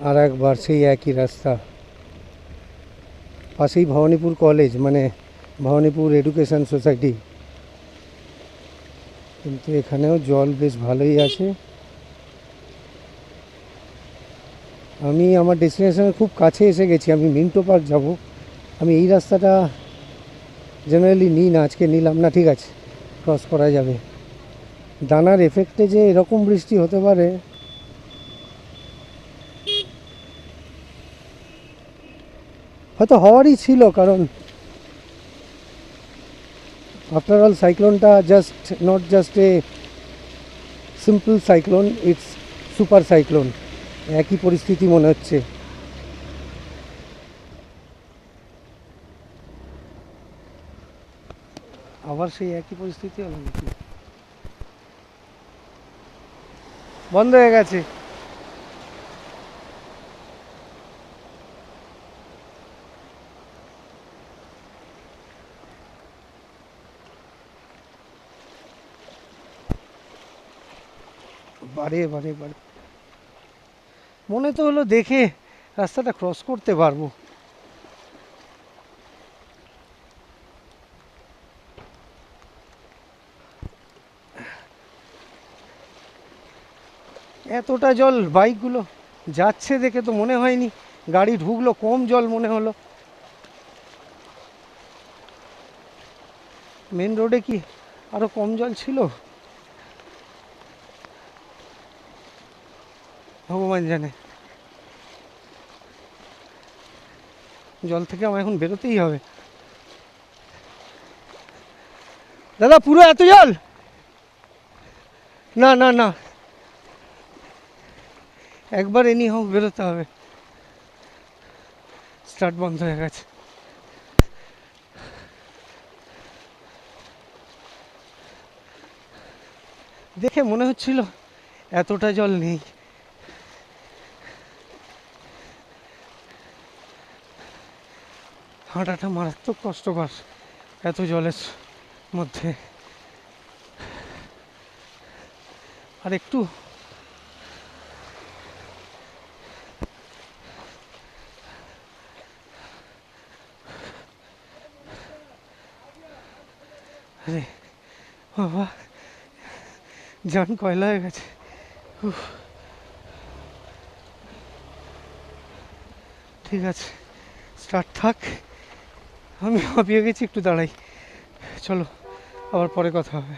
আর একবার সেই একই রাস্তা, পাশেই ভবানীপুর কলেজ, মানে ভবানীপুর এডুকেশন সোসাইটি। কিন্তু এখানেও জল বেশ ভালোই আছে। আমি আমার ডেস্টিনেশনের খুব কাছে এসে গেছি, আমি মিন্টো পার্ক যাব। আমি এই রাস্তাটা জেনারেলি নিই না, আজকে নিলাম না, ঠিক আছে, ক্রস করা যাবে। দানার এফেক্টে যে এরকম বৃষ্টি হতে পারে, হয়তো হওয়ারই ছিল, কারণ আফটার অল সাইক্লোনটা not just a simple cyclone, it's super cyclone. একই পরিস্থিতি মনে হচ্ছে। আবার সেই একই পরিস্থিতি হলো নাকি? বন্ধ হয়ে গেছে। বারে বারে বারে মনে তো হলো দেখে রাস্তাটা ক্রস করতে পারবো। এতটা জল বাইকগুলো যাচ্ছে দেখে তো মনে হয়নি, গাড়ি ঢুকলো কম জল মনে হলো। মেন রোডে কি আরো কম জল ছিল? ভগবান জানে। জল থেকে আমার এখন বেরোতেই হবে। দাদা পুরো এত জল? না না না, একবার এনি হোক বেরোতে হবে। স্টার্ট বন্ধ হয়ে গেছে। দেখে মনে হচ্ছিল এতটা জল নেই। হাঁটাটা মারাত্মক কষ্টকর এত জলের মধ্যে। আর একটু আরে বাবা, জান কয়লা হয়ে গেছে। ঠিক আছে, স্টার্ট থাক। আমি হাঁপিয়ে গেছি, একটু দাঁড়াই। চলো, আবার পরে কথা হবে।